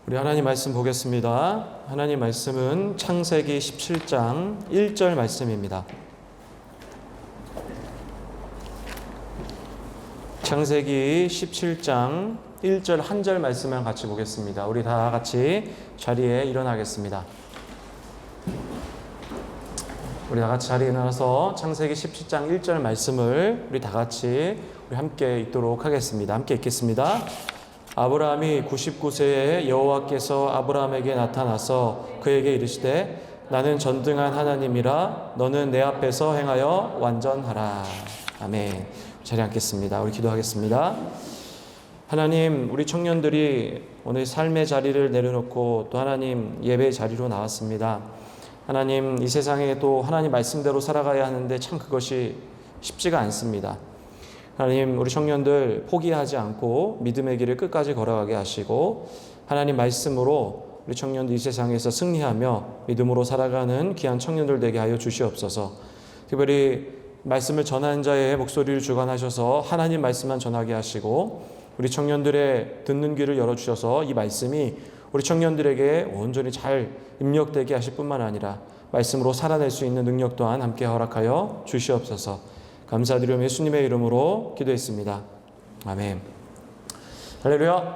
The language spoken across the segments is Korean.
우리 하나님 말씀 보겠습니다. 하나님 말씀은 창세기 17장 1절 말씀입니다. 창세기 17장 1절 한 절 말씀을 같이 보겠습니다. 우리 다 같이 자리에 일어나겠습니다. 우리 다 같이 자리에 일어나서 창세기 17장 1절 말씀을 우리 다 같이 함께 읽도록 하겠습니다. 함께 읽겠습니다. 아브라함이 99세에 여호와께서 아브라함에게 나타나서 그에게 이르시되 나는 전등한 하나님이라 너는 내 앞에서 행하여 완전하라. 아멘. 자리에 앉겠습니다. 우리 기도하겠습니다. 하나님, 우리 청년들이 오늘 삶의 자리를 내려놓고 또 하나님 예배의 자리로 나왔습니다. 하나님, 이 세상에 또 하나님 말씀대로 살아가야 하는데 참 그것이 쉽지가 않습니다. 하나님, 우리 청년들 포기하지 않고 믿음의 길을 끝까지 걸어가게 하시고 하나님 말씀으로 우리 청년들 이 세상에서 승리하며 믿음으로 살아가는 귀한 청년들 되게 하여 주시옵소서. 특별히 말씀을 전하는 자의 목소리를 주관하셔서 하나님 말씀만 전하게 하시고 우리 청년들의 듣는 귀를 열어주셔서 이 말씀이 우리 청년들에게 온전히 잘 입력되게 하실 뿐만 아니라 말씀으로 살아낼 수 있는 능력 또한 함께 허락하여 주시옵소서. 감사드리며 예수님의 이름으로 기도했습니다. 아멘. 할렐루야.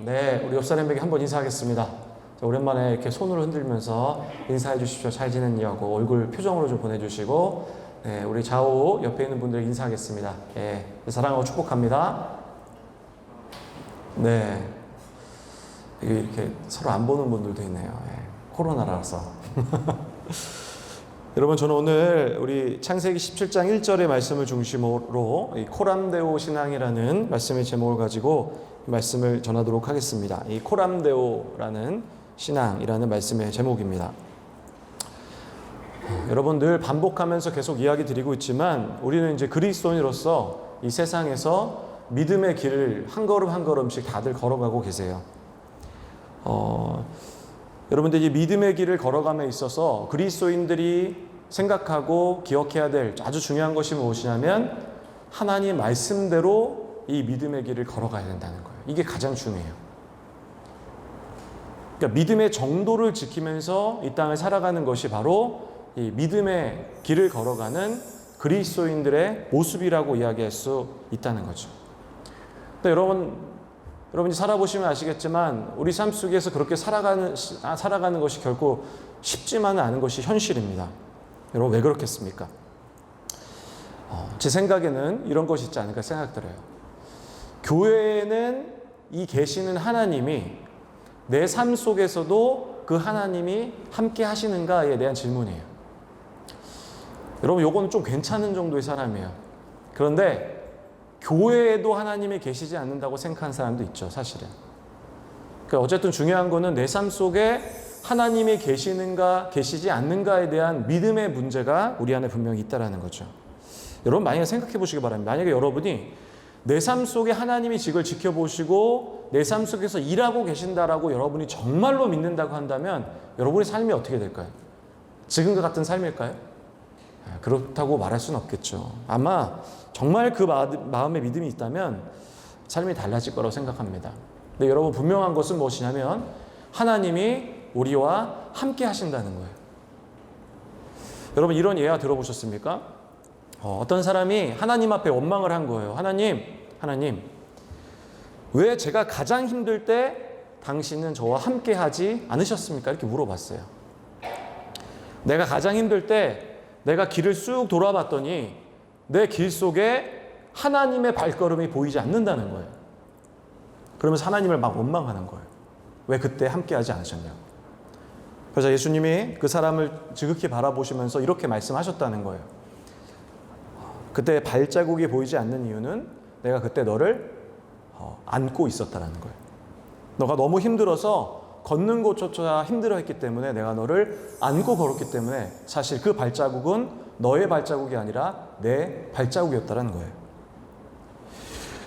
네, 우리 옆 사람에게 한번 인사하겠습니다. 자, 오랜만에 이렇게 손을 흔들면서 인사해 주십시오. 잘 지냈냐고 얼굴 표정으로 좀 보내주시고, 네, 우리 좌우 옆에 있는 분들 인사하겠습니다. 네, 사랑하고 축복합니다. 네, 이렇게 서로 안 보는 분들도 있네요. 네, 코로나라서. 여러분, 저는 오늘 우리 창세기 17장 1절의 말씀을 중심으로 이 코람데오 신앙이라는 말씀의 제목을 가지고 말씀을 전하도록 하겠습니다. 이 코람데오라는 신앙이라는 말씀의 제목입니다. 여러분, 늘 반복하면서 계속 이야기 드리고 있지만 우리는 이제 그리스도인으로서 이 세상에서 믿음의 길을 한 걸음 한 걸음씩 다들 걸어가고 계세요. 여러분들 이 믿음의 길을 걸어감에 있어서 그리스도인들이 생각하고 기억해야 될 아주 중요한 것이 무엇이냐면 하나님 말씀대로 이 믿음의 길을 걸어가야 된다는 거예요. 이게 가장 중요해요. 그러니까 믿음의 정도를 지키면서 이 땅을 살아가는 것이 바로 이 믿음의 길을 걸어가는 그리스도인들의 모습이라고 이야기할 수 있다는 거죠. 근데 여러분이 살아보시면 아시겠지만 우리 삶 속에서 그렇게 살아가는 것이 결코 쉽지만은 않은 것이 현실입니다. 여러분, 왜 그렇겠습니까? 제 생각에는 이런 것이 있지 않을까 생각들어요. 교회에는 이 계시는 하나님이 내 삶 속에서도 그 하나님이 함께 하시는가에 대한 질문이에요. 여러분, 요거는 좀 괜찮은 정도의 사람이에요. 그런데 교회에도 하나님이 계시지 않는다고 생각하는 사람도 있죠, 사실은. 그러니까 어쨌든 중요한 거는 내 삶 속에 하나님이 계시는가, 계시지 않는가에 대한 믿음의 문제가 우리 안에 분명히 있다는 거죠. 여러분, 만약에 생각해 보시기 바랍니다. 만약에 여러분이 내 삶 속에 하나님이 이걸 지켜보시고 내 삶 속에서 일하고 계신다라고 여러분이 정말로 믿는다고 한다면 여러분의 삶이 어떻게 될까요? 지금과 같은 삶일까요? 그렇다고 말할 수는 없겠죠. 아마 정말 그 마음에 믿음이 있다면 삶이 달라질 거라고 생각합니다. 근데 여러분, 분명한 것은 무엇이냐면 하나님이 우리와 함께 하신다는 거예요. 여러분, 이런 예화 들어보셨습니까? 어떤 사람이 하나님 앞에 원망을 한 거예요. 하나님, 왜 제가 가장 힘들 때 당신은 저와 함께 하지 않으셨습니까? 이렇게 물어봤어요. 내가 가장 힘들 때 내가 길을 쑥 돌아봤더니 내 길 속에 하나님의 발걸음이 보이지 않는다는 거예요. 그러면서 하나님을 막 원망하는 거예요. 왜 그때 함께 하지 않으셨냐고. 그래서 예수님이 그 사람을 지극히 바라보시면서 이렇게 말씀하셨다는 거예요. 그때 발자국이 보이지 않는 이유는 내가 그때 너를 안고 있었다는 거예요. 너가 너무 힘들어서 걷는 곳조차 힘들어했기 때문에 내가 너를 안고 걸었기 때문에 사실 그 발자국은 너의 발자국이 아니라 내 발자국이었다는 거예요.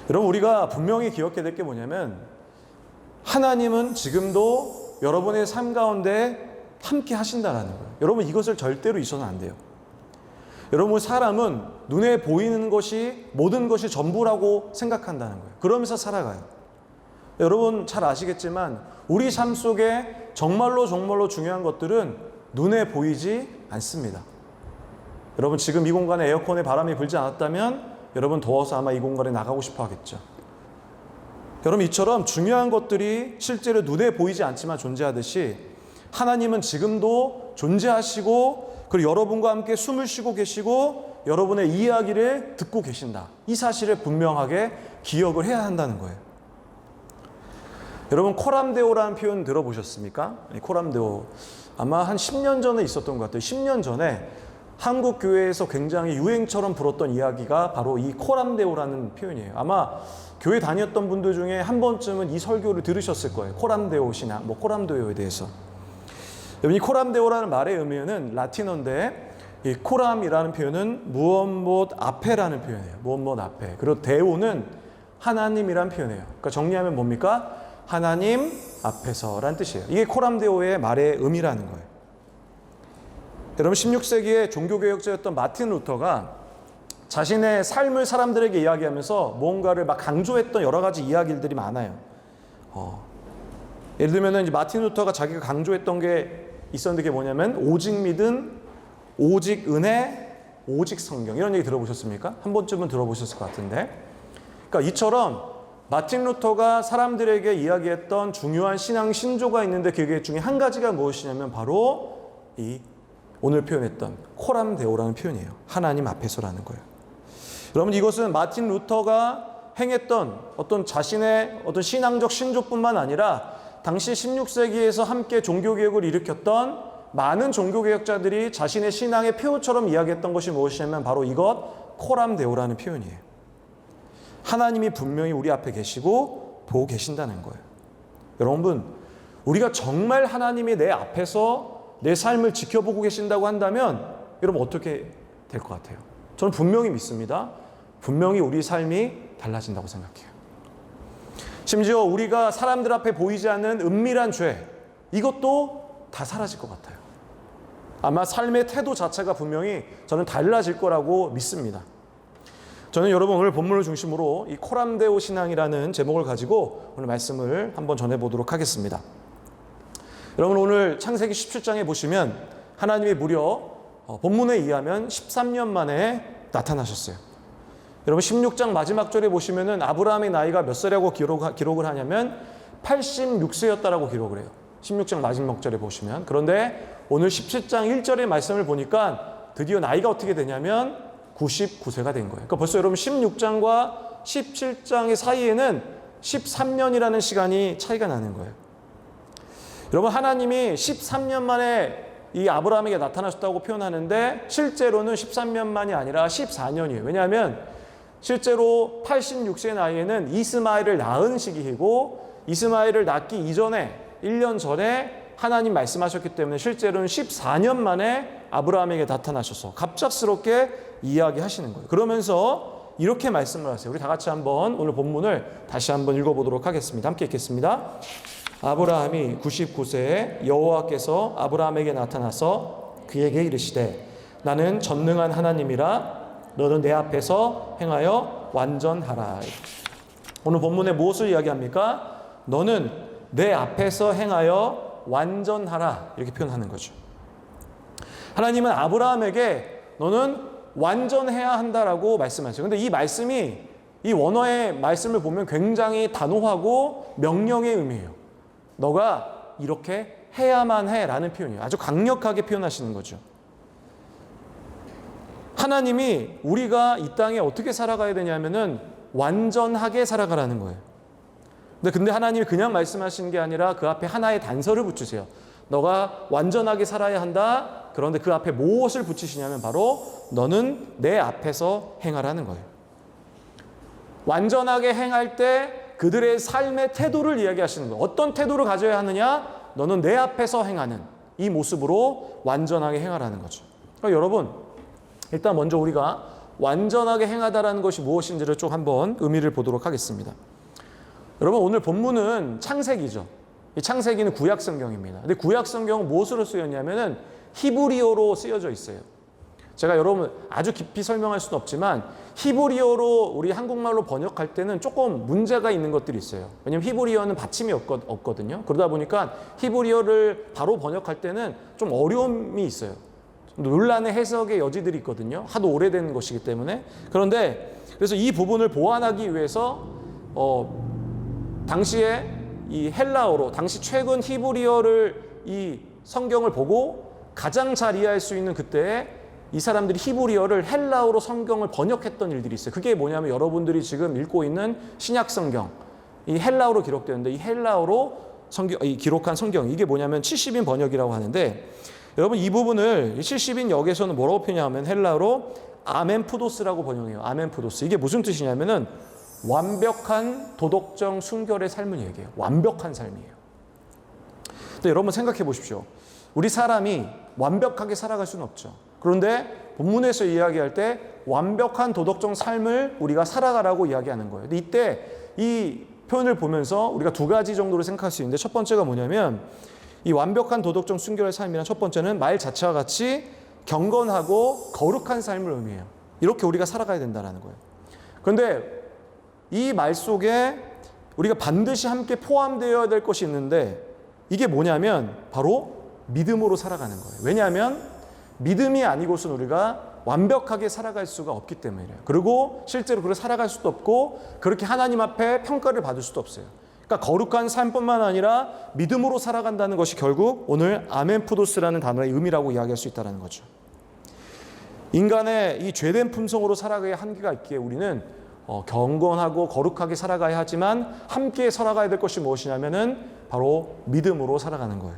여러분, 우리가 분명히 기억해야 될 게 뭐냐면 하나님은 지금도 여러분의 삶 가운데 함께 하신다는 거예요. 여러분, 이것을 절대로 잊어서는 안 돼요. 여러분, 사람은 눈에 보이는 것이 모든 것이 전부라고 생각한다는 거예요. 그러면서 살아가요. 여러분 잘 아시겠지만 우리 삶 속에 정말로 중요한 것들은 눈에 보이지 않습니다. 여러분 지금 이 공간에 에어컨에 바람이 불지 않았다면 여러분 더워서 아마 이 공간에 나가고 싶어 하겠죠. 여러분 이처럼 중요한 것들이 실제로 눈에 보이지 않지만 존재하듯이 하나님은 지금도 존재하시고 그리고 여러분과 함께 숨을 쉬고 계시고 여러분의 이야기를 듣고 계신다. 이 사실을 분명하게 기억을 해야 한다는 거예요. 여러분 코람데오라는 표현 들어보셨습니까? 코람데오 아마 한 10년 전에 있었던 것 같아요. 10년 전에 한국 교회에서 굉장히 유행처럼 불었던 이야기가 바로 이 코람데오라는 표현이에요. 아마 교회 다녔던 분들 중에 한 번쯤은 이 설교를 들으셨을 거예요. 코람데오 신앙, 코람데오에 대해서. 이 코람데오라는 말의 의미는 라틴어인데 이 코람이라는 표현은 무엇 앞에라는 표현이에요. 무엇 앞에. 그리고 데오는 하나님이란 표현이에요. 그러니까 정리하면 뭡니까? 하나님 앞에서라는 뜻이에요. 이게 코람데오의 말의 의미라는 거예요. 여러분 16세기의 종교개혁자였던 마틴 루터가 자신의 삶을 사람들에게 이야기하면서 무언가를 막 강조했던 여러 가지 이야기들이 많아요. 예를 들면 이제 마틴 루터가 자기가 강조했던 게 있었는데 그게 뭐냐면 오직 믿음, 오직 은혜, 오직 성경 이런 얘기 들어보셨습니까? 한 번쯤은 들어보셨을 것 같은데 그러니까 이처럼 마틴 루터가 사람들에게 이야기했던 중요한 신앙 신조가 있는데 그게 중에 한 가지가 무엇이냐면 바로 이 오늘 표현했던 코람데오라는 표현이에요. 하나님 앞에서라는 거예요. 여러분 이것은 마틴 루터가 행했던 어떤 자신의 어떤 신앙적 신조뿐만 아니라 당시 16세기에서 함께 종교개혁을 일으켰던 많은 종교개혁자들이 자신의 신앙의 표처럼 이야기했던 것이 무엇이냐면 바로 이것 코람데오라는 표현이에요. 하나님이 분명히 우리 앞에 계시고 보고 계신다는 거예요. 여러분 우리가 정말 하나님이 내 앞에서 내 삶을 지켜보고 계신다고 한다면 여러분 어떻게 될 것 같아요? 저는 분명히 믿습니다. 분명히 우리 삶이 달라진다고 생각해요. 심지어 우리가 사람들 앞에 보이지 않는 은밀한 죄 이것도 다 사라질 것 같아요. 아마 삶의 태도 자체가 분명히 저는 달라질 거라고 믿습니다. 저는 여러분 오늘 본문을 중심으로 이 코람데오 신앙이라는 제목을 가지고 오늘 말씀을 한번 전해보도록 하겠습니다. 여러분 오늘 창세기 17장에 보시면 하나님이 무려 본문에 의하면 13년 만에 나타나셨어요. 여러분 16장 마지막 절에 보시면은 아브라함의 나이가 몇 살이라고 기록을 하냐면 86세였다라고 기록을 해요. 16장 마지막 절에 보시면. 그런데 오늘 17장 1절의 말씀을 보니까 드디어 나이가 어떻게 되냐면 99세가 된 거예요. 그러니까 벌써 여러분 16장과 17장의 사이에는 13년이라는 시간이 차이가 나는 거예요. 여러분 하나님이 13년 만에 이 아브라함에게 나타나셨다고 표현하는데 실제로는 13년만이 아니라 14년이에요. 왜냐하면 실제로 86세 나이에는 이스마엘을 낳은 시기이고 이스마엘을 낳기 이전에 1년 전에 하나님 말씀하셨기 때문에 실제로는 14년 만에 아브라함에게 나타나셔서 갑작스럽게 이야기하시는 거예요. 그러면서 이렇게 말씀을 하세요. 우리 다 같이 한번 오늘 본문을 다시 한번 읽어보도록 하겠습니다. 함께 읽겠습니다. 아브라함이 99세에 여호와께서 아브라함에게 나타나서 그에게 이르시되 나는 전능한 하나님이라 너는 내 앞에서 행하여 완전하라. 오늘 본문에 무엇을 이야기합니까? 너는 내 앞에서 행하여 완전하라 이렇게 표현하는 거죠. 하나님은 아브라함에게 너는 완전해야 한다라고 말씀하세요. 그런데 이 말씀이 이 원어의 말씀을 보면 굉장히 단호하고 명령의 의미예요. 너가 이렇게 해야만 해라는 표현이에요. 아주 강력하게 표현하시는 거죠. 하나님이 우리가 이 땅에 어떻게 살아가야 되냐면은 완전하게 살아가라는 거예요. 근데 하나님이 그냥 말씀하시는 게 아니라 그 앞에 하나의 단서를 붙이세요. 너가 완전하게 살아야 한다. 그런데 그 앞에 무엇을 붙이시냐면 바로 너는 내 앞에서 행하라는 거예요. 완전하게 행할 때 그들의 삶의 태도를 이야기하시는 거예요. 어떤 태도를 가져야 하느냐? 너는 내 앞에서 행하는 이 모습으로 완전하게 행하라는 거죠. 그러니까 여러분 일단 먼저 우리가 완전하게 행하다라는 것이 무엇인지를 좀 한번 의미를 보도록 하겠습니다. 여러분 오늘 본문은 창세기죠. 이 창세기는 구약 성경입니다. 근데 구약 성경은 무엇으로 쓰였냐면은 히브리어로 쓰여져 있어요. 제가 여러분 아주 깊이 설명할 수는 없지만 히브리어로 우리 한국말로 번역할 때는 조금 문제가 있는 것들이 있어요. 왜냐하면 히브리어는 받침이 없거든요. 그러다 보니까 히브리어를 바로 번역할 때는 좀 어려움이 있어요. 논란의 해석의 여지들이 있거든요. 하도 오래된 것이기 때문에. 그런데 그래서 이 부분을 보완하기 위해서 당시에 이 헬라어로, 당시 최근 히브리어를 이 성경을 보고 가장 잘 이해할 수 있는 그때에 이 사람들이 히브리어를 헬라어로 성경을 번역했던 일들이 있어요. 그게 뭐냐면 여러분들이 지금 읽고 있는 신약 성경, 이 헬라어로 기록되는데 이 헬라어로 기록한 성경, 이게 뭐냐면 70인 번역이라고 하는데, 여러분 이 부분을 70인 역에서는 뭐라고 표현하면 헬라어로 아멘푸도스라고 번역해요. 아멘푸도스. 이게 무슨 뜻이냐면은 완벽한 도덕적 순결의 삶을 얘기해요. 완벽한 삶이에요. 근데 여러분 생각해 보십시오. 우리 사람이 완벽하게 살아갈 수는 없죠. 그런데 본문에서 이야기할 때 완벽한 도덕적 삶을 우리가 살아가라고 이야기하는 거예요. 근데 이때 이 표현을 보면서 우리가 두 가지 정도로 생각할 수 있는데, 첫 번째가 뭐냐면 이 완벽한 도덕적 순결의 삶이란 첫 번째는 말 자체와 같이 경건하고 거룩한 삶을 의미해요. 이렇게 우리가 살아가야 된다는 거예요. 그런데 이 말 속에 우리가 반드시 함께 포함되어야 될 것이 있는데, 이게 뭐냐면 바로 믿음으로 살아가는 거예요. 왜냐하면 믿음이 아니고서는 우리가 완벽하게 살아갈 수가 없기 때문이에요. 그리고 실제로 그렇게 살아갈 수도 없고 그렇게 하나님 앞에 평가를 받을 수도 없어요. 그러니까 거룩한 삶뿐만 아니라 믿음으로 살아간다는 것이 결국 오늘 아멘푸도스라는 단어의 의미라고 이야기할 수 있다는 거죠. 인간의 이 죄된 품성으로 살아가야 한계가 있기에 우리는 경건하고 거룩하게 살아가야 하지만 함께 살아가야 될 것이 무엇이냐면은 바로 믿음으로 살아가는 거예요.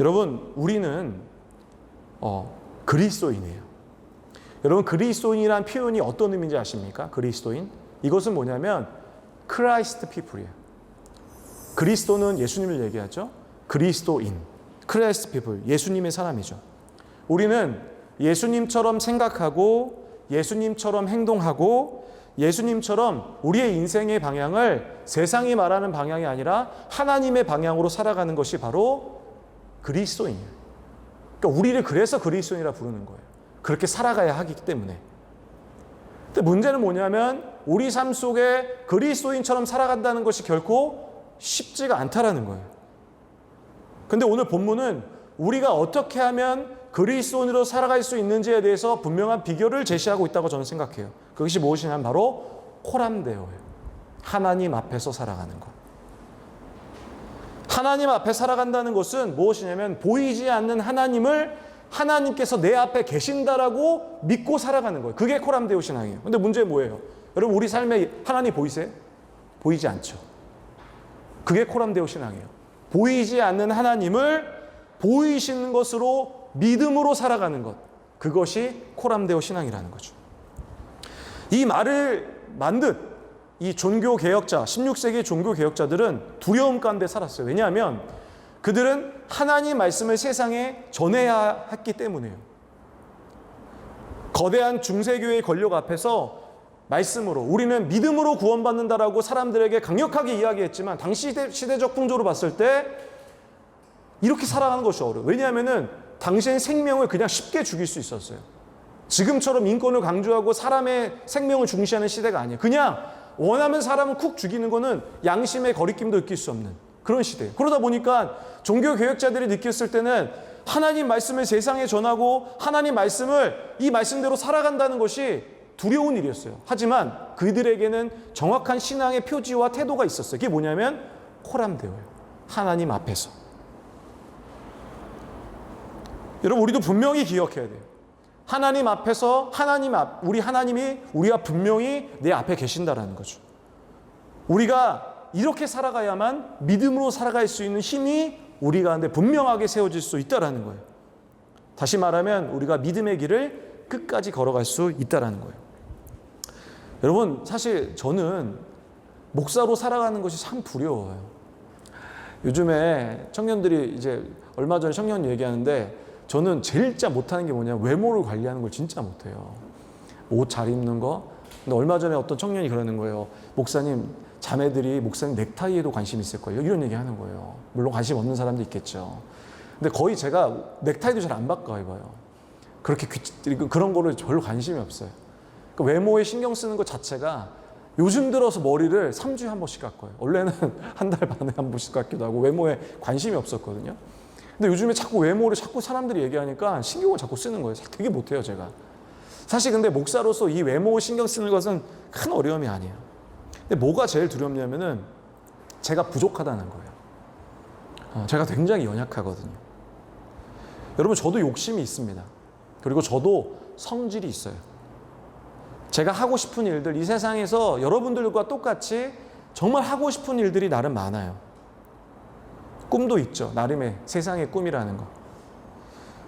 여러분, 우리는 그리스도인이에요. 여러분, 그리스도인이란 표현이 어떤 의미인지 아십니까? 그리스도인? 이것은 뭐냐면 크라이스트 피플이에요. 그리스도는 예수님을 얘기하죠. 그리스도인, 크라이스트 피플, 예수님의 사람이죠. 우리는 예수님처럼 생각하고 예수님처럼 행동하고 예수님처럼 우리의 인생의 방향을 세상이 말하는 방향이 아니라 하나님의 방향으로 살아가는 것이 바로 그리스도인이에요. 그러니까 우리를 그래서 그리스도인이라 부르는 거예요. 그렇게 살아가야 하기 때문에. 근데 문제는 뭐냐면 우리 삶 속에 그리스도인처럼 살아간다는 것이 결코 쉽지가 않다라는 거예요. 근데 오늘 본문은 우리가 어떻게 하면 그리스도인으로 살아갈 수 있는지에 대해서 분명한 비결을 제시하고 있다고 저는 생각해요. 그것이 무엇이냐면 바로 코람데오예요. 하나님 앞에서 살아가는 것. 하나님 앞에 살아간다는 것은 무엇이냐면 보이지 않는 하나님을 하나님께서 내 앞에 계신다라고 믿고 살아가는 거예요. 그게 코람데오 신앙이에요. 근데 문제는 뭐예요? 여러분, 우리 삶에 하나님 보이세요? 보이지 않죠. 그게 코람데오 신앙이에요. 보이지 않는 하나님을 보이시는 것으로 믿음으로 살아가는 것. 그것이 코람데오 신앙이라는 거죠. 이 말을 만든 이 종교개혁자, 16세기 종교개혁자들은 두려움 가운데 살았어요. 왜냐하면 그들은 하나님 말씀을 세상에 전해야 했기 때문이에요. 거대한 중세교회의 권력 앞에서 말씀으로 우리는 믿음으로 구원받는다라고 사람들에게 강력하게 이야기했지만 당시 시대적 풍조로 봤을 때 이렇게 살아가는 것이 어려워요. 왜냐하면 당시엔 생명을 그냥 쉽게 죽일 수 있었어요. 지금처럼 인권을 강조하고 사람의 생명을 중시하는 시대가 아니에요. 그냥 원하면 사람을 쿡 죽이는 거는 양심의 거리낌도 느낄 수 없는 그런 시대예요. 그러다 보니까 종교개혁자들이 느꼈을 때는 하나님 말씀을 세상에 전하고 하나님 말씀을 이 말씀대로 살아간다는 것이 두려운 일이었어요. 하지만 그들에게는 정확한 신앙의 표지와 태도가 있었어요. 그게 뭐냐면 코람데오예요. 하나님 앞에서. 여러분, 우리도 분명히 기억해야 돼요. 하나님 앞에서 우리 하나님이 우리가 분명히 내 앞에 계신다라는 거죠. 우리가 이렇게 살아가야만 믿음으로 살아갈 수 있는 힘이 우리 가운데 분명하게 세워질 수 있다라는 거예요. 다시 말하면 우리가 믿음의 길을 끝까지 걸어갈 수 있다라는 거예요. 여러분, 사실 저는 목사로 살아가는 것이 참 두려워요. 요즘에 청년들이 이제 얼마 전에 청년 얘기하는데 저는 제일 못하는 게 뭐냐면 외모를 관리하는 걸 진짜 못해요. 옷 잘 입는 거. 근데 얼마 전에 어떤 청년이 그러는 거예요. 목사님, 자매들이 목사님 넥타이에도 관심 있을걸요? 이런 얘기 하는 거예요. 물론 관심 없는 사람도 있겠죠. 근데 거의 제가 넥타이도 잘 안 바꿔 입어요. 그런 거를 별로 관심이 없어요. 그 외모에 신경 쓰는 것 자체가 요즘 들어서 머리를 3주에 한 번씩 깎아요. 원래는 한 달 반에 한 번씩 깎기도 하고 외모에 관심이 없었거든요. 근데 요즘에 자꾸 외모를 자꾸 사람들이 얘기하니까 신경을 자꾸 쓰는 거예요. 되게 못해요, 제가. 사실 근데 목사로서 이 외모에 신경 쓰는 것은 큰 어려움이 아니에요. 근데 뭐가 제일 두렵냐면은 제가 부족하다는 거예요. 제가 굉장히 연약하거든요. 여러분, 저도 욕심이 있습니다. 그리고 저도 성질이 있어요. 제가 하고 싶은 일들, 이 세상에서 여러분들과 똑같이 정말 하고 싶은 일들이 나름 많아요. 꿈도 있죠. 나름의 세상의 꿈이라는 거.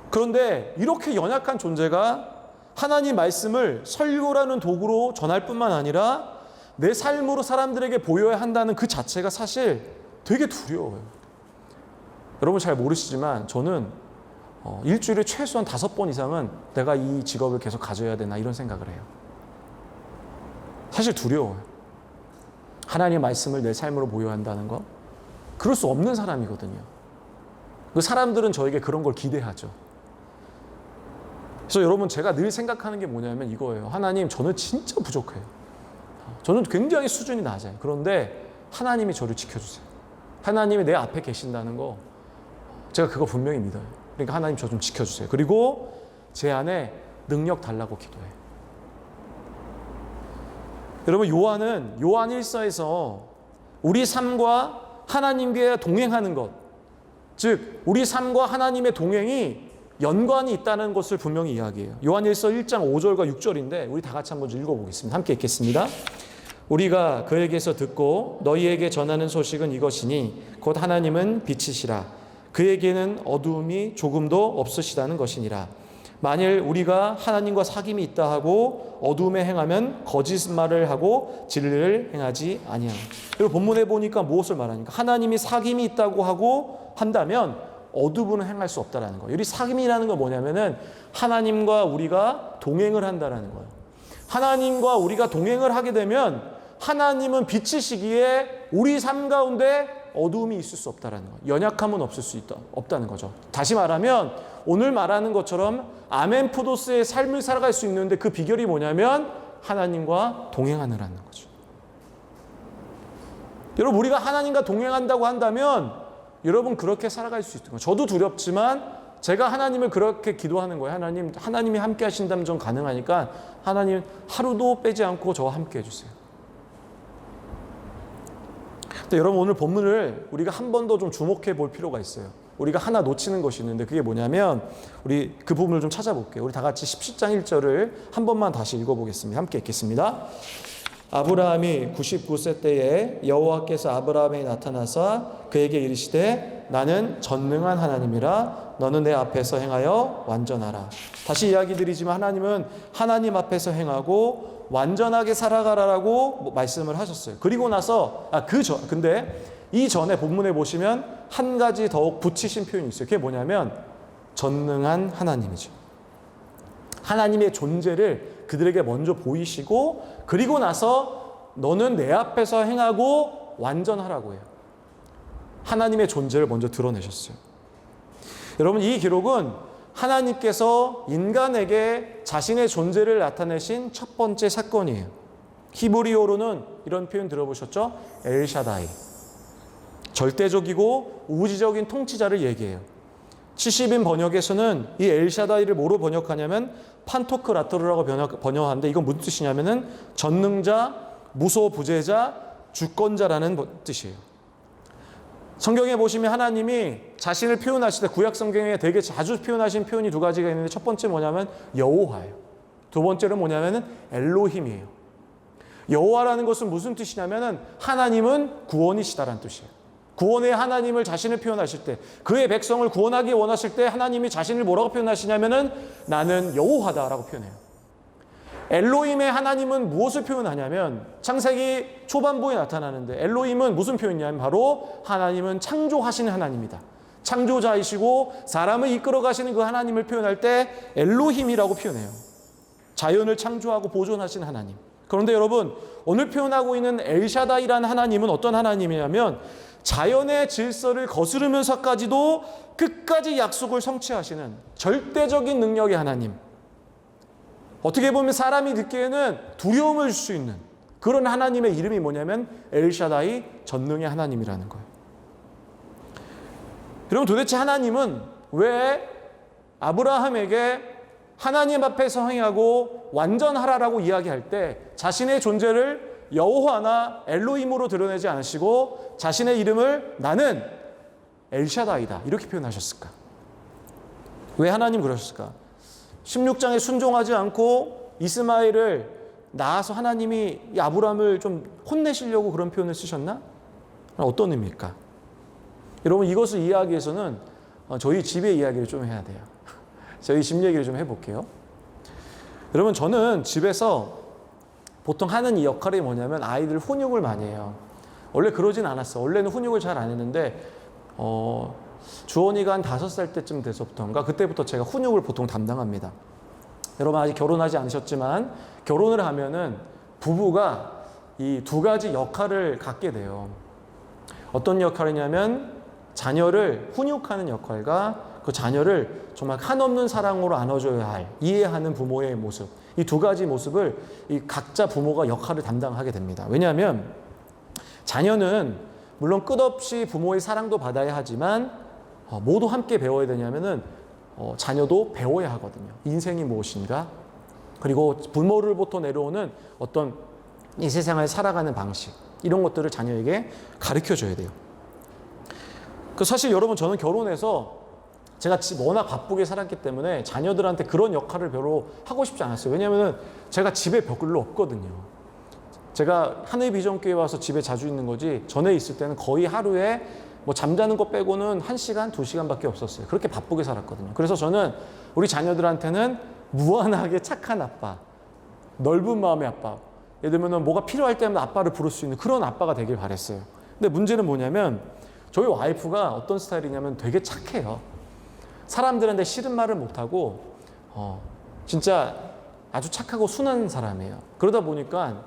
그런데 이렇게 연약한 존재가 하나님 말씀을 설교라는 도구로 전할 뿐만 아니라 내 삶으로 사람들에게 보여야 한다는 그 자체가 사실 되게 두려워요. 여러분 잘 모르시지만 저는 일주일에 최소한 5번 이상은 내가 이 직업을 계속 가져야 되나 이런 생각을 해요. 사실 두려워요. 하나님의 말씀을 내 삶으로 보여야 한다는 거. 그럴 수 없는 사람이거든요. 그 사람들은 저에게 그런 걸 기대하죠. 그래서 여러분, 제가 늘 생각하는 게 뭐냐면 이거예요. 하나님, 저는 진짜 부족해요. 저는 굉장히 수준이 낮아요. 그런데 하나님이 저를 지켜주세요. 하나님이 내 앞에 계신다는 거, 제가 그거 분명히 믿어요. 그러니까 하나님 저 좀 지켜주세요. 그리고 제 안에 능력 달라고 기도해요. 여러분, 요한 1서에서 우리 삶과 하나님께 동행하는 것, 즉 우리 삶과 하나님의 동행이 연관이 있다는 것을 분명히 이야기해요. 요한 1서 1장 5절과 6절인데 우리 다 같이 한번 읽어보겠습니다. 함께 읽겠습니다. 우리가 그에게서 듣고 너희에게 전하는 소식은 이것이니 곧 하나님은 빛이시라. 그에게는 어두움이 조금도 없으시다는 것이니라. 만일 우리가 하나님과 사귐이 있다 하고 어두움에 행하면 거짓말을 하고 진리를 행하지 아니하노라. 그리고 본문에 보니까 무엇을 말하니까 하나님이 사귐이 있다고 하고 한다면 어두움은 행할 수 없다라는 거예요. 여기 사귐이라는 건 뭐냐면은 하나님과 우리가 동행을 한다라는 거예요. 하나님과 우리가 동행을 하게 되면 하나님은 빛이시기에 우리 삶 가운데 어두움이 있을 수 없다라는 거예요. 연약함은 없다는 거죠. 다시 말하면 오늘 말하는 것처럼 아멘푸도스의 삶을 살아갈 수 있는데 그 비결이 뭐냐면 하나님과 동행하느라는 거죠. 여러분, 우리가 하나님과 동행한다고 한다면 여러분 그렇게 살아갈 수 있는 거예요. 저도 두렵지만 제가 하나님을 그렇게 기도하는 거예요. 하나님이 함께 하신다면 좀 가능하니까 하나님 하루도 빼지 않고 저와 함께 해주세요. 근데 여러분, 오늘 본문을 우리가 한 번 더 좀 주목해 볼 필요가 있어요. 우리가 하나 놓치는 것이 있는데 그게 뭐냐면 우리 그 부분을 좀 찾아볼게요. 우리 다 같이 17장 1절을 한 번만 다시 읽어보겠습니다. 함께 읽겠습니다. 아브라함이 99세 때에 여호와께서 아브라함에게 나타나사 그에게 이르시되 나는 전능한 하나님이라 너는 내 앞에서 행하여 완전하라. 다시 이야기 드리지만 하나님은 하나님 앞에서 행하고 완전하게 살아가라라고 말씀을 하셨어요. 그리고 나서 근데 이 전에 본문에 보시면 한 가지 더욱 붙이신 표현이 있어요. 그게 뭐냐면 전능한 하나님이죠. 하나님의 존재를 그들에게 먼저 보이시고 그리고 나서 너는 내 앞에서 행하고 완전하라고 해요. 하나님의 존재를 먼저 드러내셨어요. 여러분, 이 기록은 하나님께서 인간에게 자신의 존재를 나타내신 첫 번째 사건이에요. 히브리어로는 이런 표현 들어보셨죠? 엘샤다이. 절대적이고 우주적인 통치자를 얘기해요. 70인 번역에서는 이 엘샤다이를 뭐로 번역하냐면 판토크라토르라고 번역하는데 이건 무슨 뜻이냐면은 전능자, 무소부재자, 주권자라는 뜻이에요. 성경에 보시면 하나님이 자신을 표현하실 때 구약 성경에 되게 자주 표현하신 표현이 두 가지가 있는데 첫 번째 뭐냐면 여호와예요. 두 번째는 뭐냐면은 엘로힘이에요. 여호와라는 것은 무슨 뜻이냐면은 하나님은 구원이시다라는 뜻이에요. 구원의 하나님을 자신을 표현하실 때 그의 백성을 구원하기 원하실 때 하나님이 자신을 뭐라고 표현하시냐면은 나는 여호와다라고 표현해요. 엘로힘의 하나님은 무엇을 표현하냐면 창세기 초반부에 나타나는데 엘로힘은 무슨 표현이냐면 바로 하나님은 창조하시는 하나님이다. 창조자이시고 사람을 이끌어 가시는 그 하나님을 표현할 때 엘로힘이라고 표현해요. 자연을 창조하고 보존하시는 하나님. 그런데 여러분, 오늘 표현하고 있는 엘샤다이라는 하나님은 어떤 하나님이냐면 자연의 질서를 거스르면서까지도 끝까지 약속을 성취하시는 절대적인 능력의 하나님. 어떻게 보면 사람이 듣기에는 두려움을 줄 수 있는 그런 하나님의 이름이 뭐냐면 엘샤다이, 전능의 하나님이라는 거예요. 여러분, 도대체 하나님은 왜 아브라함에게 하나님 앞에서 행하고 완전하라라고 이야기할 때 자신의 존재를 여호와나 엘로힘으로 드러내지 않으시고 자신의 이름을 나는 엘샤다이다 이렇게 표현하셨을까? 왜 하나님 그러셨을까? 16장에 순종하지 않고 이스마엘을 낳아서 하나님이 이 아브라함을 좀 혼내시려고 그런 표현을 쓰셨나? 어떤 의미일까? 여러분, 이것을 이해하기 위해서는 저희 집의 이야기를 좀 해야 돼요. 저희 집 얘기를 좀 해볼게요. 여러분, 저는 집에서 보통 하는 이 역할이 뭐냐면 아이들 훈육을 많이 해요. 원래 그러진 않았어. 원래는 훈육을 잘 안 했는데 주원이가 한 5살 때쯤 돼서부터인가 그때부터 제가 훈육을 보통 담당합니다. 여러분, 아직 결혼하지 않으셨지만 결혼을 하면은 부부가 이 2가지 역할을 갖게 돼요. 어떤 역할이냐면 자녀를 훈육하는 역할과 그 자녀를 정말 한없는 사랑으로 안아줘야 할, 이해하는 부모의 모습, 이 2가지 모습을 이 각자 부모가 역할을 담당하게 됩니다. 왜냐하면 자녀는 물론 끝없이 부모의 사랑도 받아야 하지만 모두 함께 배워야 되냐면은 자녀도 배워야 하거든요. 인생이 무엇인가? 그리고 부모로부터 내려오는 어떤 이 세상을 살아가는 방식, 이런 것들을 자녀에게 가르쳐 줘야 돼요. 사실 여러분, 저는 결혼해서 제가 워낙 바쁘게 살았기 때문에 자녀들한테 그런 역할을 별로 하고 싶지 않았어요. 왜냐하면 제가 집에 별로 없거든요. 제가 하늘비전교회 와서 집에 자주 있는 거지 전에 있을 때는 거의 하루에 뭐 잠자는 것 빼고는 1시간, 2시간밖에 없었어요. 그렇게 바쁘게 살았거든요. 그래서 저는 우리 자녀들한테는 무한하게 착한 아빠, 넓은 마음의 아빠, 예를 들면 뭐가 필요할 때마다 아빠를 부를 수 있는 그런 아빠가 되길 바랬어요. 근데 문제는 뭐냐면 저희 와이프가 어떤 스타일이냐면 되게 착해요. 사람들한테 싫은 말을 못하고 진짜 아주 착하고 순한 사람이에요. 그러다 보니까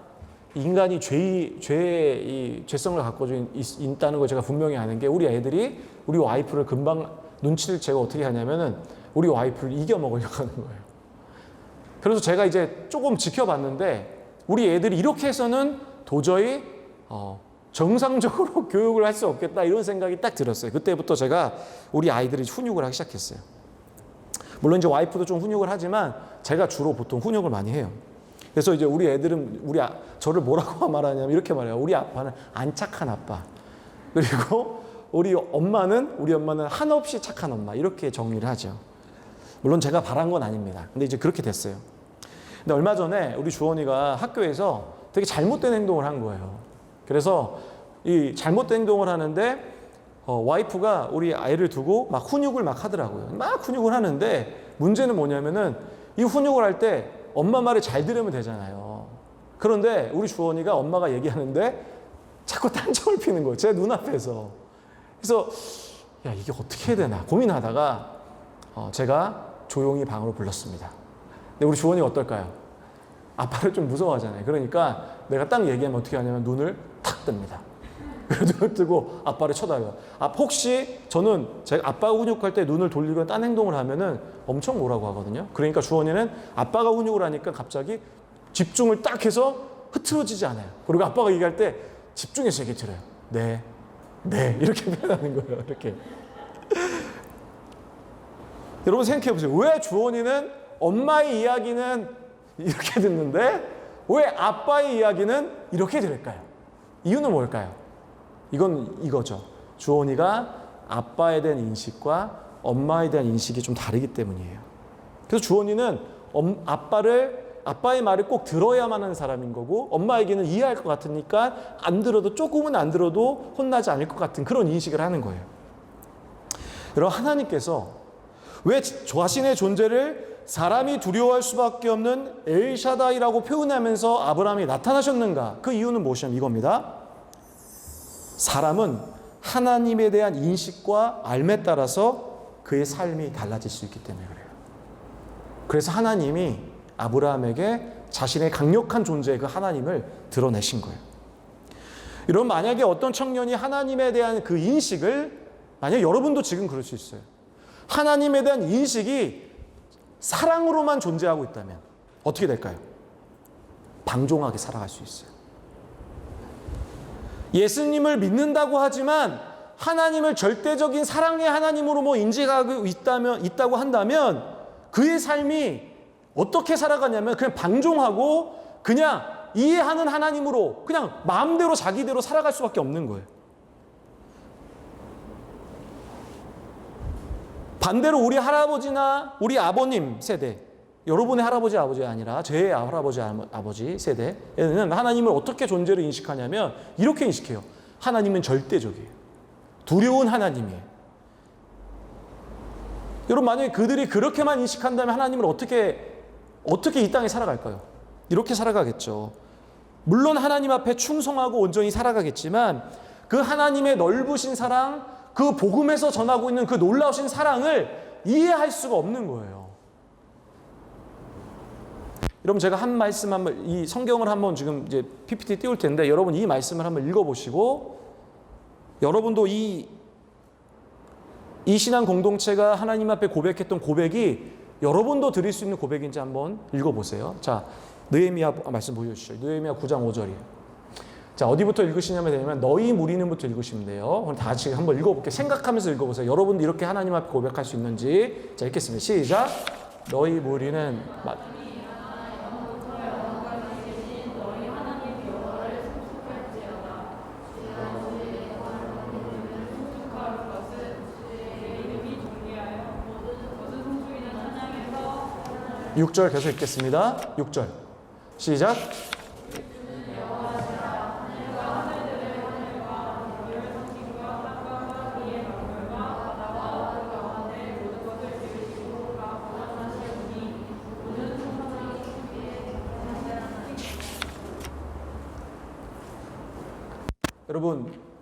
인간이 죄성을 갖고 있다는 걸 제가 분명히 아는 게 우리 애들이 우리 와이프를 금방 눈치를 제가 어떻게 하냐면은 우리 와이프를 이겨먹으려고 하는 거예요. 그래서 제가 이제 조금 지켜봤는데 우리 애들이 이렇게 해서는 도저히 정상적으로 교육을 할 수 없겠다 이런 생각이 딱 들었어요. 그때부터 제가 우리 아이들이 훈육을 하기 시작했어요. 물론 이제 와이프도 좀 훈육을 하지만 제가 주로 보통 훈육을 많이 해요. 그래서 이제 우리 애들은 저를 뭐라고 말하냐면 이렇게 말해요. 우리 아빠는 안 착한 아빠. 그리고 우리 엄마는 한없이 착한 엄마. 이렇게 정리를 하죠. 물론 제가 바란 건 아닙니다. 근데 이제 그렇게 됐어요. 근데 얼마 전에 우리 주원이가 학교에서 되게 잘못된 행동을 한 거예요. 그래서 이 잘못된 행동을 하는데 와이프가 우리 아이를 두고 막 훈육을 막 하더라고요. 막 훈육을 하는데 문제는 뭐냐면은 이 훈육을 할 때 엄마 말을 잘 들으면 되잖아요. 그런데 우리 주원이가 엄마가 얘기하는데 자꾸 딴청을 피는 거예요. 제 눈앞에서. 그래서 야, 이게 어떻게 해야 되나 고민하다가 제가 조용히 방으로 불렀습니다. 근데 우리 주원이가 어떨까요? 아빠를 좀 무서워하잖아요. 그러니까 내가 딱 얘기하면 어떻게 하냐면 눈을 탁 뜹니다. 눈을 뜨고 아빠를 쳐다봐요. 혹시 저는 제가 아빠가 훈육할 때 눈을 돌리거나 딴 행동을 하면은 엄청 뭐라고 하거든요. 그러니까 주원이는 아빠가 훈육을 하니까 갑자기 집중을 딱 해서 흐트러지지 않아요. 그리고 아빠가 얘기할 때 집중해서 얘기 들어요. 네, 이렇게 표현하는 거예요. 이렇게. 여러분 생각해 보세요. 왜 주원이는 엄마의 이야기는 이렇게 듣는데 왜 아빠의 이야기는 이렇게 들을까요? 이유는 뭘까요? 이거죠. 주원이가 아빠에 대한 인식과 엄마에 대한 인식이 좀 다르기 때문이에요. 그래서 주원이는 아빠의 말을 꼭 들어야만 하는 사람인 거고 엄마 얘기는 이해할 것 같으니까 조금은 안 들어도 혼나지 않을 것 같은 그런 인식을 하는 거예요. 여러분, 하나님께서 왜 자신의 존재를 사람이 두려워할 수밖에 없는 엘샤다이라고 표현하면서 아브라함이 나타나셨는가? 그 이유는 무엇이냐면 이겁니다. 사람은 하나님에 대한 인식과 알에 따라서 그의 삶이 달라질 수 있기 때문에 그래요. 그래서 하나님이 아브라함에게 자신의 강력한 존재의 그 하나님을 드러내신 거예요. 여러분, 만약에 어떤 청년이 하나님에 대한 그 인식을 만약 여러분도 지금 그럴 수 있어요. 하나님에 대한 인식이 사랑으로만 존재하고 있다면 어떻게 될까요? 방종하게 살아갈 수 있어요. 예수님을 믿는다고 하지만 하나님을 절대적인 사랑의 하나님으로 뭐 인식하고 있다고 한다면 그의 삶이 어떻게 살아가냐면 그냥 방종하고 그냥 이해하는 하나님으로 그냥 마음대로 자기대로 살아갈 수밖에 없는 거예요. 반대로 우리 할아버지나 우리 아버님 세대, 여러분의 할아버지 아버지가 아니라 제 할아버지 아버지 세대에는 하나님을 어떻게 존재로 인식하냐면 이렇게 인식해요. 하나님은 절대적이에요. 두려운 하나님이에요. 여러분, 만약에 그들이 그렇게만 인식한다면 하나님을 어떻게 이 땅에 살아갈까요? 이렇게 살아가겠죠. 물론 하나님 앞에 충성하고 온전히 살아가겠지만 그 하나님의 넓으신 사랑, 그 복음에서 전하고 있는 그 놀라우신 사랑을 이해할 수가 없는 거예요. 여러분, 제가 한 말씀 한번, 이 성경을 한번 지금 이제 PPT 띄울 텐데 여러분 이 말씀을 한번 읽어보시고 여러분도 이 신앙 공동체가 하나님 앞에 고백했던 고백이 여러분도 드릴 수 있는 고백인지 한번 읽어보세요. 자, 느헤미야 말씀 보여주시죠. 느헤미야 9장 5절이에요. 자, 어디부터 읽으시냐면 되냐면 너희 무리는부터 읽으시면 돼요. 그럼 다 같이 한번 읽어볼게요. 생각하면서 읽어보세요. 여러분도 이렇게 하나님 앞에 고백할 수 있는지. 자, 읽겠습니다. 시작. 너희 무리는 6절 계속 읽겠습니다. 6절 시작.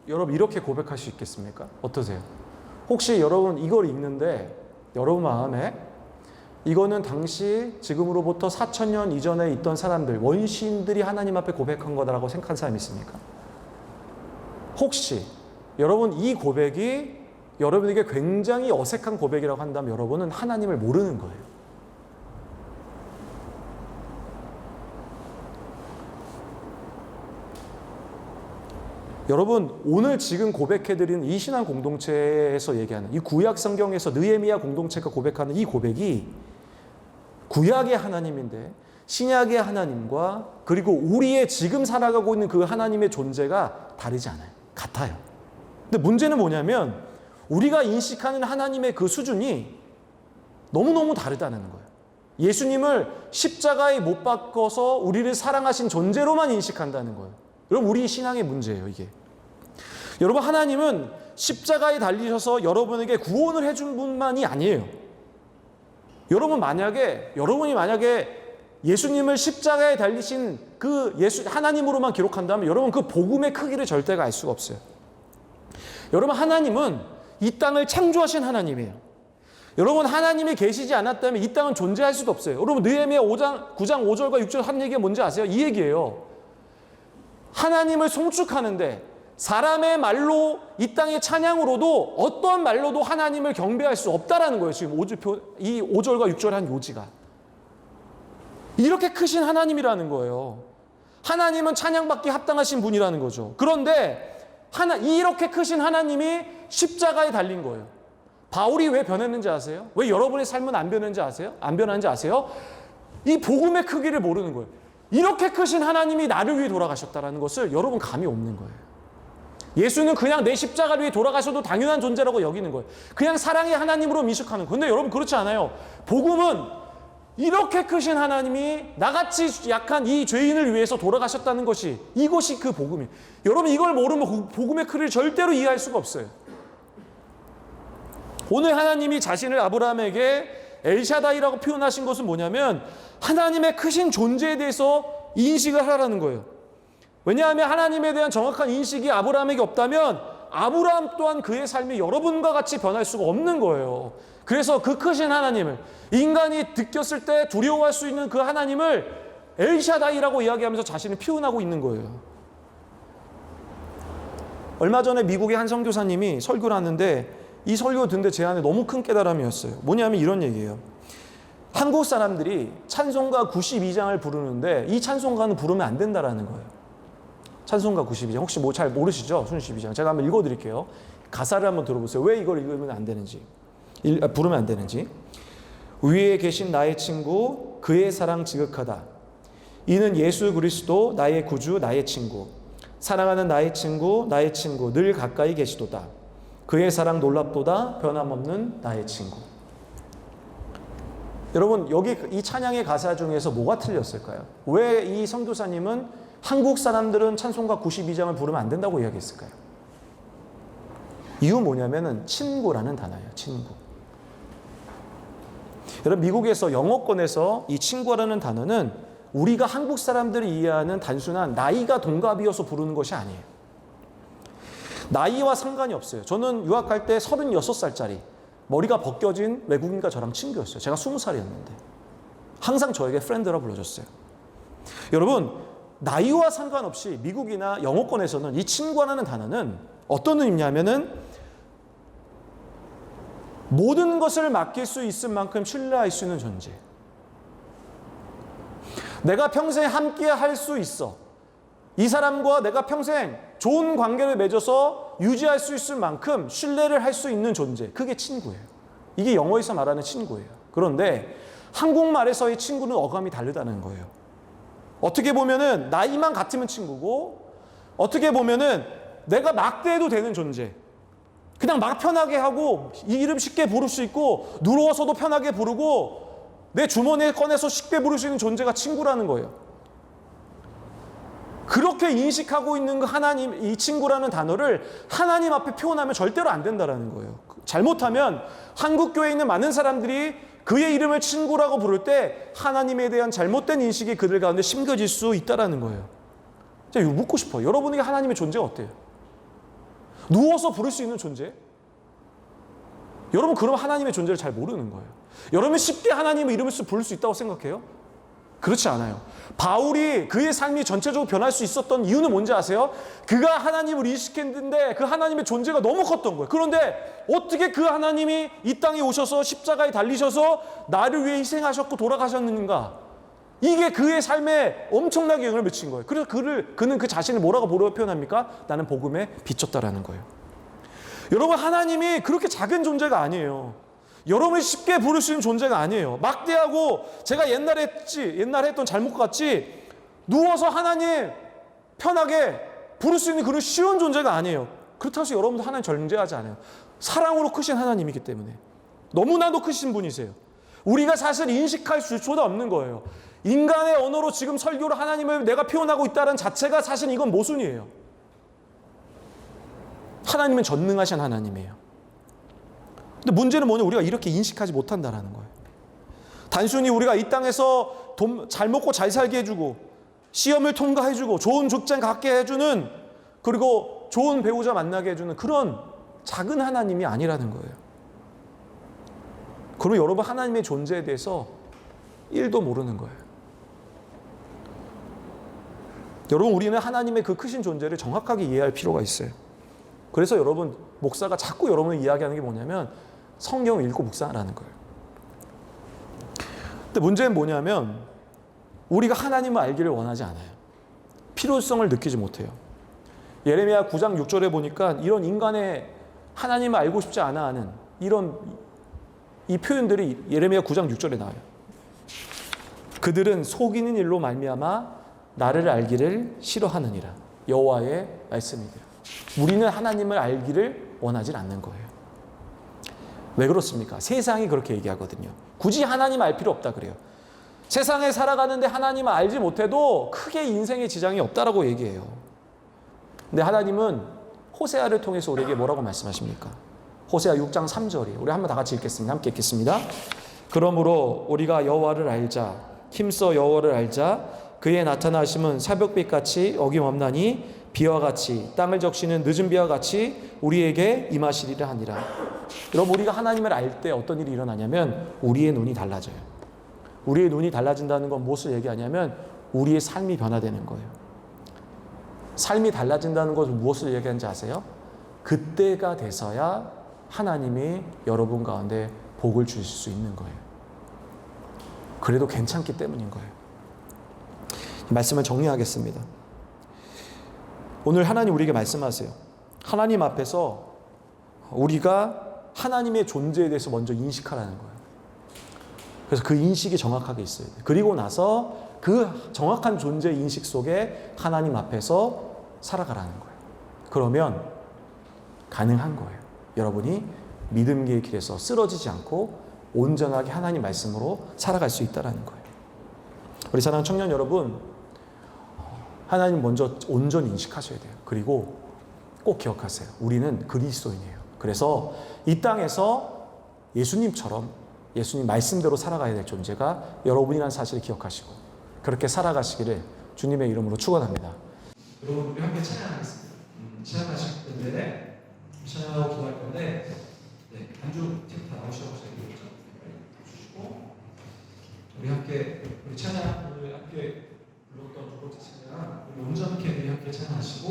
여러분 이렇게 고백할 수 있겠습니까? 어떠세요? 혹시 여러분 이걸 읽는데 여러분 마음에 이거는 당시 지금으로부터 4,000년 이전에 있던 사람들, 원시인들이 하나님 앞에 고백한 거다라고 생각한 사람이 있습니까? 혹시 여러분 이 고백이 여러분에게 굉장히 어색한 고백이라고 한다면 여러분은 하나님을 모르는 거예요. 여러분, 오늘 지금 고백해드리는 이 신앙 공동체에서 얘기하는 이 구약 성경에서 느헤미야 공동체가 고백하는 이 고백이 구약의 하나님인데 신약의 하나님과 그리고 우리의 지금 살아가고 있는 그 하나님의 존재가 다르지 않아요. 같아요. 근데 문제는 뭐냐면 우리가 인식하는 하나님의 그 수준이 너무너무 다르다는 거예요. 예수님을 십자가에 못 박아서 우리를 사랑하신 존재로만 인식한다는 거예요. 여러분, 우리 신앙의 문제예요, 이게. 여러분, 하나님은 십자가에 달리셔서 여러분에게 구원을 해준 분만이 아니에요. 여러분이 만약에 예수님을 십자가에 달리신 그 하나님으로만 기록한다면 여러분 그 복음의 크기를 절대가 알 수가 없어요. 여러분, 하나님은 이 땅을 창조하신 하나님이에요. 여러분, 하나님이 계시지 않았다면 이 땅은 존재할 수도 없어요. 여러분, 느헤미야 9장 5절과 6절 한 얘기가 뭔지 아세요? 이 얘기예요. 하나님을 송축하는데 사람의 말로 이 땅의 찬양으로도 어떠한 말로도 하나님을 경배할 수 없다라는 거예요. 지금 이 5절과 6절의 한 요지가. 이렇게 크신 하나님이라는 거예요. 하나님은 찬양받기 합당하신 분이라는 거죠. 그런데 이렇게 크신 하나님이 십자가에 달린 거예요. 바울이 왜 변했는지 아세요? 왜 여러분의 삶은 안 변했는지 아세요? 안 변하는지 아세요? 이 복음의 크기를 모르는 거예요. 이렇게 크신 하나님이 나를 위해 돌아가셨다는 것을 여러분 감이 없는 거예요. 예수는 그냥 내 십자가를 위해 돌아가셔도 당연한 존재라고 여기는 거예요. 그냥 사랑의 하나님으로 인식하는 거예요. 근데 여러분 그렇지 않아요. 복음은 이렇게 크신 하나님이 나같이 약한 이 죄인을 위해서 돌아가셨다는 것이 이것이 그 복음이에요. 여러분 이걸 모르면 복음의 크기를 절대로 이해할 수가 없어요. 오늘 하나님이 자신을 아브라함에게 엘샤다이라고 표현하신 것은 뭐냐면 하나님의 크신 존재에 대해서 인식을 하라는 거예요. 왜냐하면 하나님에 대한 정확한 인식이 아브라함에게 없다면 아브라함 또한 그의 삶이 여러분과 같이 변할 수가 없는 거예요. 그래서 그 크신 하나님을 인간이 느꼈을 때 두려워할 수 있는 그 하나님을 엘샤다이라고 이야기하면서 자신을 표현하고 있는 거예요. 얼마 전에 미국의 한 선교사님이 설교를 하는데 이 설교 듣는데 제 안에 너무 큰 깨달음이었어요. 뭐냐면 이런 얘기예요. 한국 사람들이 찬송가 92장을 부르는데 이 찬송가는 부르면 안 된다라는 거예요. 찬송가 92장 혹시 뭐 잘 모르시죠? 92장 제가 한번 읽어드릴게요. 가사를 한번 들어보세요. 왜 이걸 읽으면 안 되는지, 부르면 안 되는지. 위에 계신 나의 친구, 그의 사랑 지극하다. 이는 예수 그리스도 나의 구주, 나의 친구. 사랑하는 나의 친구, 늘 가까이 계시도다. 그의 사랑 놀랍도다. 변함없는 나의 친구. 여러분, 여기 이 찬양의 가사 중에서 뭐가 틀렸을까요? 왜 이 선교사님은 한국 사람들은 찬송가 92장을 부르면 안 된다고 이야기했을까요? 이유 뭐냐면은 친구라는 단어예요. 친구. 여러분, 미국에서 영어권에서 이 친구라는 단어는 우리가 한국 사람들이 이해하는 단순한 나이가 동갑이어서 부르는 것이 아니에요. 나이와 상관이 없어요. 저는 유학할 때 36살짜리 머리가 벗겨진 외국인과 저랑 친구였어요. 제가 20살이었는데 항상 저에게 프렌드라 불러줬어요. 여러분, 나이와 상관없이 미국이나 영어권에서는 이 친구라는 단어는 어떤 의미냐면은 모든 것을 맡길 수 있을 만큼 신뢰할 수 있는 존재. 내가 평생 함께 할 수 있어. 이 사람과 내가 평생 좋은 관계를 맺어서 유지할 수 있을 만큼 신뢰를 할 수 있는 존재. 그게 친구예요. 이게 영어에서 말하는 친구예요. 그런데 한국말에서의 친구는 어감이 다르다는 거예요. 어떻게 보면은 나이만 같으면 친구고, 어떻게 보면은 내가 막대해도 되는 존재. 그냥 막 편하게 하고 이 이름 쉽게 부를 수 있고 누워서도 편하게 부르고 내 주머니에 꺼내서 쉽게 부를 수 있는 존재가 친구라는 거예요. 그렇게 인식하고 있는 그 하나님, 이 친구라는 단어를 하나님 앞에 표현하면 절대로 안 된다는 거예요. 잘못하면 한국 교회에 있는 많은 사람들이 그의 이름을 친구라고 부를 때 하나님에 대한 잘못된 인식이 그들 가운데 심겨질 수 있다는 거예요. 제가 이거 묻고 싶어요. 여러분에게 하나님의 존재가 어때요? 누워서 부를 수 있는 존재? 여러분, 그럼 하나님의 존재를 잘 모르는 거예요. 여러분 쉽게 하나님의 이름을 부를 수 있다고 생각해요? 그렇지 않아요. 바울이 그의 삶이 전체적으로 변할 수 있었던 이유는 뭔지 아세요? 그가 하나님을 인식했는데 그 하나님의 존재가 너무 컸던 거예요. 그런데 어떻게 그 하나님이 이 땅에 오셔서 십자가에 달리셔서 나를 위해 희생하셨고 돌아가셨는가? 이게 그의 삶에 엄청나게 영향을 미친 거예요. 그래서 그는 그 자신을 뭐라고 표현합니까? 나는 복음에 비쳤다라는 거예요. 여러분, 하나님이 그렇게 작은 존재가 아니에요. 여러분이 쉽게 부를 수 있는 존재가 아니에요. 막대하고 제가 옛날에 했던 잘못 같이 누워서 하나님 편하게 부를 수 있는 그런 쉬운 존재가 아니에요. 그렇다고 해서 여러분도 하나님 존재하지 않아요. 사랑으로 크신 하나님이기 때문에 너무나도 크신 분이세요. 우리가 사실 인식할 수조차 없는 거예요. 인간의 언어로 지금 설교로 하나님을 내가 표현하고 있다는 자체가 사실 이건 모순이에요. 하나님은 전능하신 하나님이에요. 근데 문제는 뭐냐? 우리가 이렇게 인식하지 못한다는 거예요. 단순히 우리가 이 땅에서 돈 잘 먹고 잘 살게 해주고 시험을 통과해주고 좋은 직장 갖게 해주는, 그리고 좋은 배우자 만나게 해주는 그런 작은 하나님이 아니라는 거예요. 그럼 여러분, 하나님의 존재에 대해서 1도 모르는 거예요. 여러분, 우리는 하나님의 그 크신 존재를 정확하게 이해할 필요가 있어요. 그래서 여러분, 목사가 자꾸 여러분을 이야기하는 게 뭐냐면 성경을 읽고 묵상하라는 거예요. 근데 문제는 뭐냐면 우리가 하나님을 알기를 원하지 않아요. 필요성을 느끼지 못해요. 예레미야 9장 6절에 보니까 이런 인간의 하나님을 알고 싶지 않아 하는 이 표현들이 예레미야 9장 6절에 나와요. 그들은 속이는 일로 말미암아 나를 알기를 싫어하느니라. 여호와의 말씀이에요. 우리는 하나님을 알기를 원하지 않는 거예요. 왜 그렇습니까? 세상이 그렇게 얘기하거든요. 굳이 하나님 알 필요 없다 그래요. 세상에 살아가는데 하나님을 알지 못해도 크게 인생에 지장이 없다라고 얘기해요. 근데 하나님은 호세아를 통해서 우리에게 뭐라고 말씀하십니까? 호세아 6장 3절이에요. 우리 한번 다 같이 읽겠습니다. 함께 읽겠습니다. 그러므로 우리가 여호와를 알자. 힘써 여호와를 알자. 그의 나타나심은 새벽빛같이 어김없나니 비와 같이 땅을 적시는 늦은 비와 같이 우리에게 임하시리라 하니라. 여러분, 우리가 하나님을 알 때 어떤 일이 일어나냐면 우리의 눈이 달라져요. 우리의 눈이 달라진다는 건 무엇을 얘기하냐면 우리의 삶이 변화되는 거예요. 삶이 달라진다는 것은 무엇을 얘기하는지 아세요? 그때가 돼서야 하나님이 여러분 가운데 복을 주실 수 있는 거예요. 그래도 괜찮기 때문인 거예요. 이 말씀을 정리하겠습니다. 오늘 하나님 우리에게 말씀하세요. 하나님 앞에서 우리가 하나님의 존재에 대해서 먼저 인식하라는 거예요. 그래서 그 인식이 정확하게 있어야 돼요. 그리고 나서 그 정확한 존재 인식 속에 하나님 앞에서 살아가라는 거예요. 그러면 가능한 거예요. 여러분이 믿음의 길에서 쓰러지지 않고 온전하게 하나님 말씀으로 살아갈 수 있다는 거예요. 우리 사랑하는 청년 여러분, 하나님 먼저 온전히 인식하셔야 돼요. 그리고 꼭 기억하세요. 우리는 그리스도인이에요. 그래서 이 땅에서 예수님처럼 예수님 말씀대로 살아가야 될 존재가 여러분이라는 사실을 기억하시고 그렇게 살아가시기를 주님의 이름으로 축원합니다. 여러분 우리 함께 찬양하겠습니다. 찬양하실 텐데 찬양하고 기도할 건데 안주 팀 다 나오시라고 얘기했죠. 주시고 우리 함께 우리 찬양 오늘 함께 불렀던 두 번째 찬양 우리 온전케 우리 함께 찬양하시고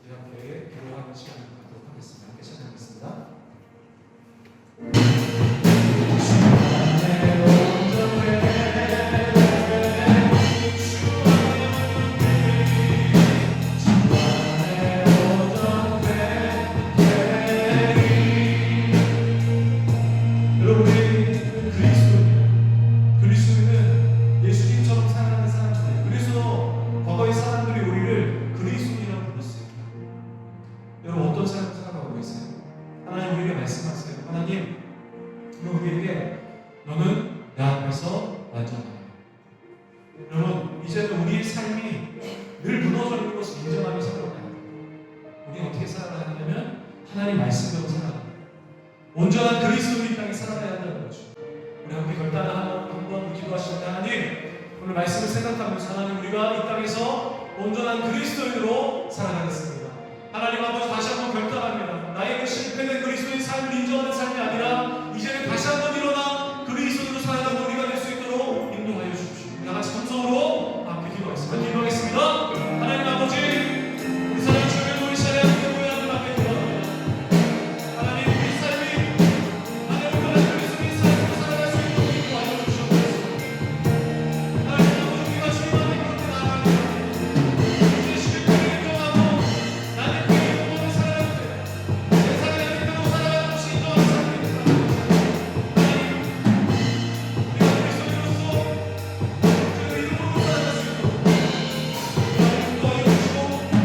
우리 함께 기도하는 시간을 갖도록 하겠습니다. 함께 찬양하겠습니다. 하나님 말씀대로 살아가. 온전한 그리스도인 이 땅에 살아가야 한다는 거죠. 우리 함께 결단을 한번 기도하시면 하나님 오늘 말씀을 생각하면서 하나님 우리가 이 땅에서 온전한 그리스도인으로 살아가겠습니다. 하나님 아버지 다시 한번 결단합니다. 나의 그 실패된 그리스도인 삶을 인정하는 삶이 아니라 이제는 다시 한번 일어나 그리스도인으로 살아가는 우리가 될 수 있도록 인도하여 주십시오. 우리 다같이 감성으로 함께 기도하겠습니다. 기도하겠습니다. 하나님 아버지 우리 사랑하는 주님 우리 시간에 함께 모여하는 함께 기도합니다. 하나님 우리 삶이 하나님 온전한 그리스도인 삶으로 살아갈 수 있도록 인도하여 주시옵소서. 하나님 아버지 우리가 주님 앞에 그렇게 나아갑니다. 우리의 실패를 인정하고 나는 그 이름으로 살아갈 때 세상의 이름으로 살아가는 것이 인정하는 삶입니다. 하나님 우리가 그리스도인으로서 그 이름으로 살아갈 수 있도록 인도하여 주시고 함께하여 주시옵소서.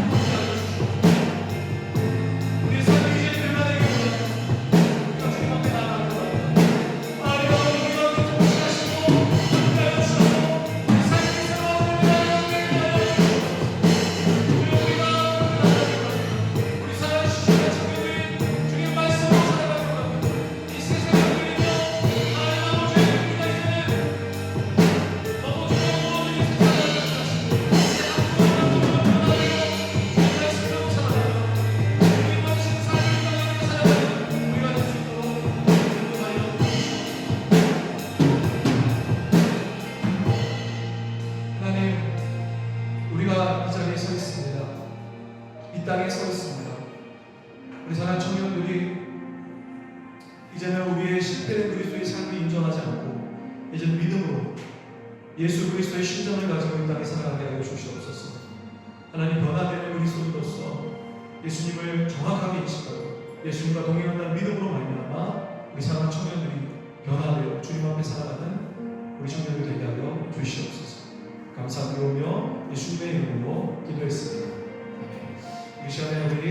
우리의 삶이 이제 변화되기 원합니다. 우리가 주님 앞에 나아가기 원합니다. 하나님 아버지 우리가 통치하시고 함께하여 주셔서 우리 삶이 새로운 변화를 인도하여 주시옵소서. 우리가 우리 사랑하는 주님의 친구들이 주님 말씀으로 살아가기 원합니다. 이 세상을 누리며 하나님 아버지 우리가 이제는 너무 두려운 모든 이 세상을 하나님, 우리가 이 자리에 서 있습니다. 이 땅에 서 있습니다. 우리 사랑하는 청년들이 이제는 우리의 실패된 그리스도의 삶을 인정하지 않고 이제는 믿음으로 예수 그리스도의 신전을 가지고 이 땅에 살아가게 하여 주시옵소서. 하나님 변화되는 그리스도인으로서 예수님을 정확하게 인식하고 예수님과 동행한다는 믿음으로 말미암아 우리 사랑하는 청년들이 변화되어 주님 앞에 살아가는 우리 청년들 되게 하여 주시옵소서. 감사드리며 예수님의 이름으로 기도했습니다. 아멘. 우리 시간에 우리